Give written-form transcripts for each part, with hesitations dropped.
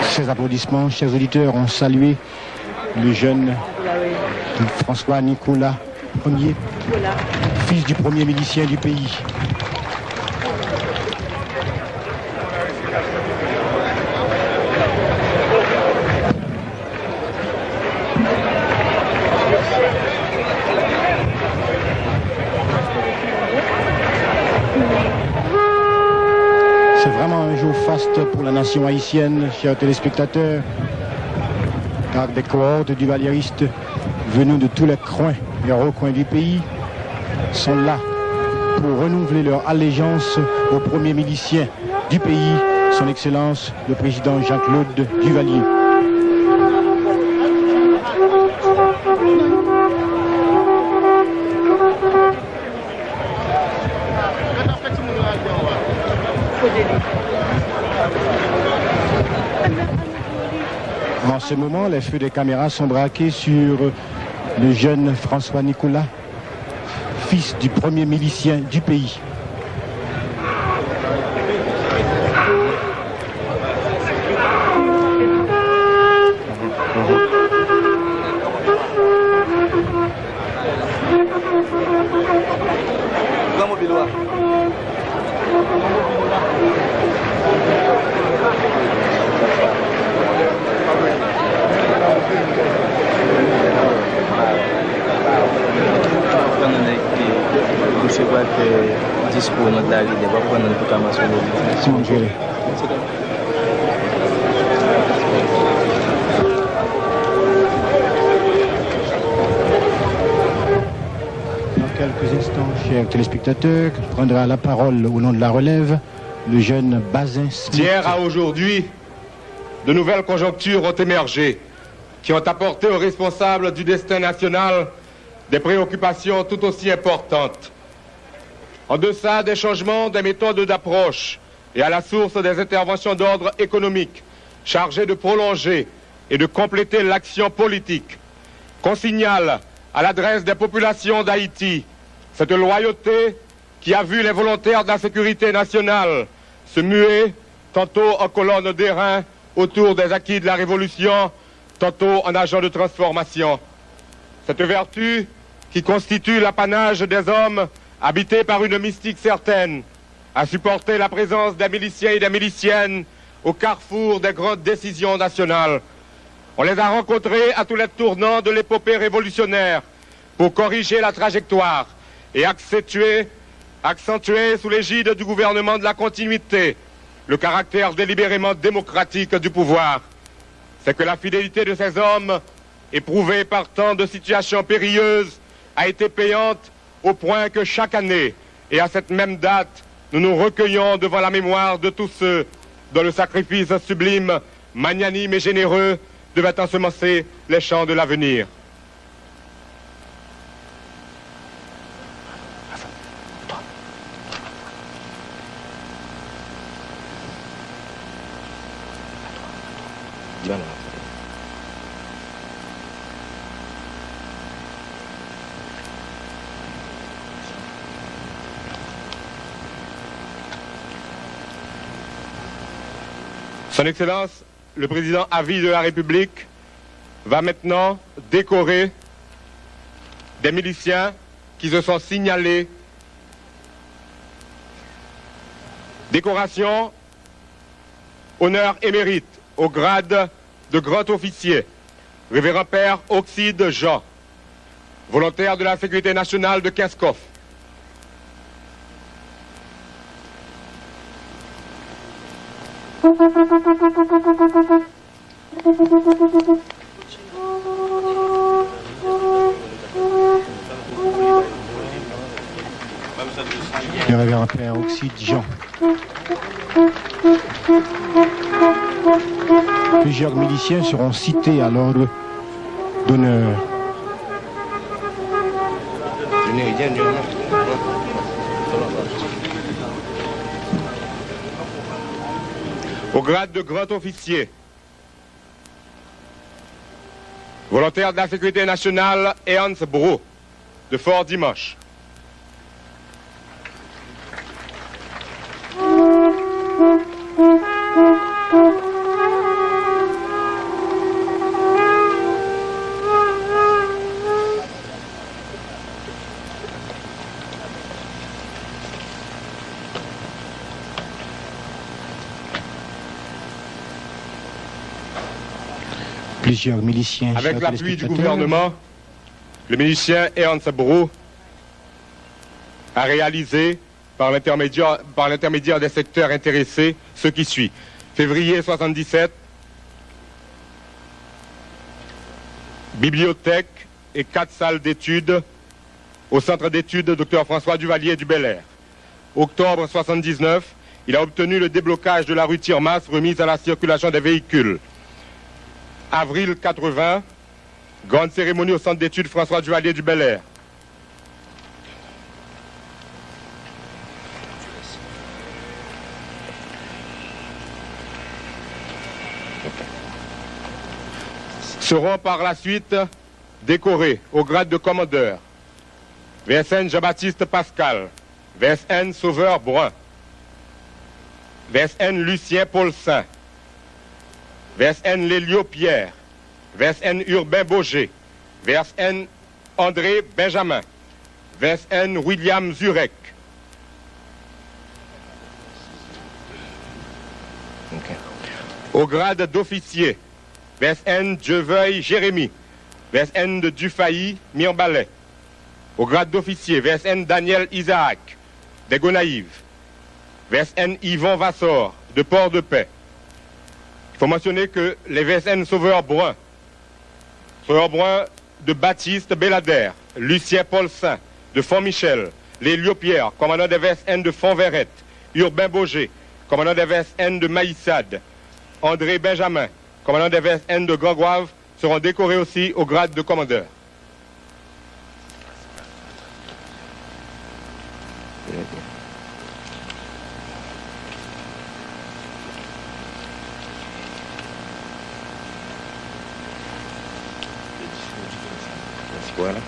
Ces applaudissements, chers auditeurs, ont salué le jeune François Nicolas Ier, fils du premier milicien du pays. C'est vraiment un jour faste pour la nation haïtienne, chers téléspectateurs, car des cohortes duvalieristes venus de tous les coins et recoins du pays sont là pour renouveler leur allégeance au premier milicien du pays, son Excellence le président Jean-Claude Duvalier. En ce moment, les feux des caméras sont braqués sur le jeune François Nicolas, fils du premier milicien du pays. Dans quelques instants, chers téléspectateurs, prendra la parole au nom de la relève le jeune Bazin Smith. D'hier à aujourd'hui, de nouvelles conjonctures ont émergé qui ont apporté aux responsables du destin national des préoccupations tout aussi importantes. En deçà des changements des méthodes d'approche et à la source des interventions d'ordre économique chargées de prolonger et de compléter l'action politique, qu'on signale à l'adresse des populations d'Haïti cette loyauté qui a vu les volontaires de la sécurité nationale se muer tantôt en colonne d'airain autour des acquis de la Révolution, tantôt en agent de transformation. Cette vertu qui constitue l'apanage des hommes habités par une mystique certaine, a supporté la présence des miliciens et des miliciennes au carrefour des grandes décisions nationales. On les a rencontrés à tous les tournants de l'épopée révolutionnaire pour corriger la trajectoire et accentuer sous l'égide du gouvernement de la continuité le caractère délibérément démocratique du pouvoir. C'est que la fidélité de ces hommes, éprouvée par tant de situations périlleuses, a été payante au point que chaque année, et à cette même date, nous nous recueillons devant la mémoire de tous ceux dont le sacrifice sublime, magnanime et généreux devait ensemencer les champs de l'avenir. Son Excellence, le président à vie de la République, va maintenant décorer des miliciens qui se sont signalés. Décoration, honneur et mérite au grade de grand officier, révérend père Oxide Jean, volontaire de la sécurité nationale de Kinskov. Le révérend père Oxide Jean. Plusieurs miliciens seront cités à l'ordre d'honneur. Au grade de grand officier, volontaire de la sécurité nationale, Ernst Bro, de Fort Dimanche. Plusieurs miliciens. Avec l'appui du gouvernement, le milicien Ernst Brou a réalisé, par l'intermédiaire des secteurs intéressés, ce qui suit. Février 77, bibliothèque et 4 salles d'études au centre d'études Dr François Duvalier du Bel-Air. Octobre 79, il a obtenu le déblocage de la rue Tirmas remise à la circulation des véhicules. Avril 80, grande cérémonie au centre d'études François Duvalier du Bel-Air. Seront par la suite décorés au grade de commandeur VSN Jean-Baptiste Pascal, VSN Sauveur Brun, VSN Lucien Paulsin, VSN Lélio Pierre, VSN Urbain Boger, VSN André Benjamin, VSN William Zurek. Au grade d'officier, VSN Dieuveil Jérémy, VSN de Dufay Mirbalet. Au grade d'officier, VSN Daniel Isaac, des Gonaïves, VSN Yvon Vassor, de Port-de-Paix. Il faut mentionner que les VSN Sauveur Brun de Baptiste Bélader, Lucien Paulsin de Font-Michel, Lélio Pierre, commandant des VSN de Font-Verrette, Urbain Boger, commandant des VSN de Maïssade, André Benjamin, commandant des VSN de Gangoave, seront décorés aussi au grade de commandeur. Voilà.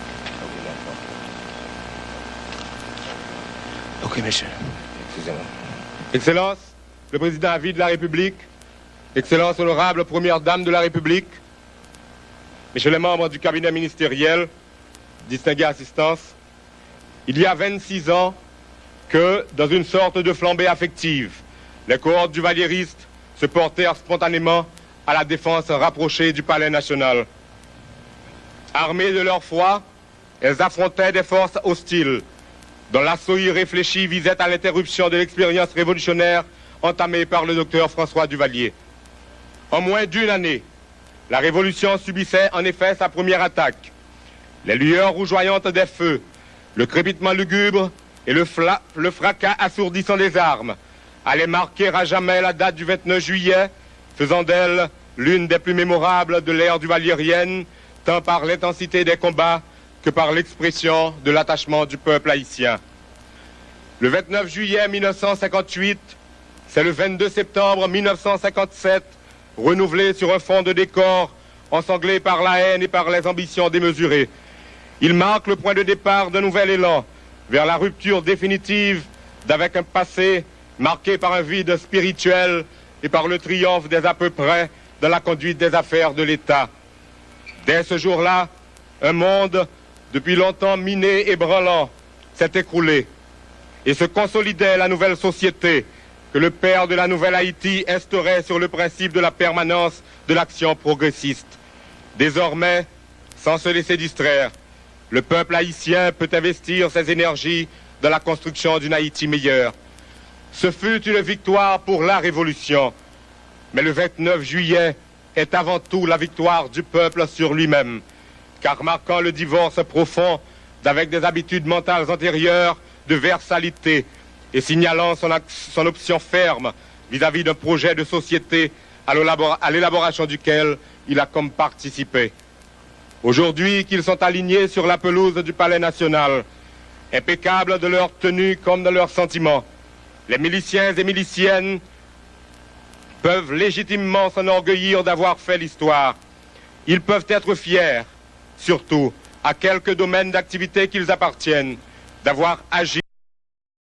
Ok, monsieur. Excusez-moi. Excellence, le président à vie de la République, Excellence, honorable première dame de la République, messieurs les membres du cabinet ministériel, distinguée assistance, il y a 26 ans que, dans une sorte de flambée affective, les cohortes duvalieristes se portèrent spontanément à la défense rapprochée du Palais national. Armées de leur foi, elles affrontaient des forces hostiles, dont l'assaut irréfléchi visait à l'interruption de l'expérience révolutionnaire entamée par le docteur François Duvalier. En moins d'une année, la Révolution subissait en effet sa première attaque. Les lueurs rougeoyantes des feux, le crépitement lugubre et le fracas assourdissant des armes allaient marquer à jamais la date du 29 juillet, faisant d'elle l'une des plus mémorables de l'ère duvaliérienne, tant par l'intensité des combats que par l'expression de l'attachement du peuple haïtien. Le 29 juillet 1958, c'est le 22 septembre 1957, renouvelé sur un fond de décor ensanglé par la haine et par les ambitions démesurées. Il marque le point de départ d'un nouvel élan vers la rupture définitive d'avec un passé marqué par un vide spirituel et par le triomphe des à peu près dans la conduite des affaires de l'État. Dès ce jour-là, un monde, depuis longtemps miné et branlant, s'est écroulé et se consolidait la nouvelle société que le père de la nouvelle Haïti instaurait sur le principe de la permanence de l'action progressiste. Désormais, sans se laisser distraire, le peuple haïtien peut investir ses énergies dans la construction d'une Haïti meilleure. Ce fut une victoire pour la Révolution, mais le 29 juillet est avant tout la victoire du peuple sur lui-même, car marquant le divorce profond d'avec des habitudes mentales antérieures de versalité et signalant son option ferme vis-à-vis d'un projet de société à l'élaboration duquel il a comme participé. Aujourd'hui qu'ils sont alignés sur la pelouse du Palais national, impeccables de leur tenue comme de leurs sentiments, les miliciens et miliciennes peuvent légitimement s'enorgueillir d'avoir fait l'histoire. Ils peuvent être fiers, surtout, à quelques domaines d'activité qu'ils appartiennent, d'avoir agi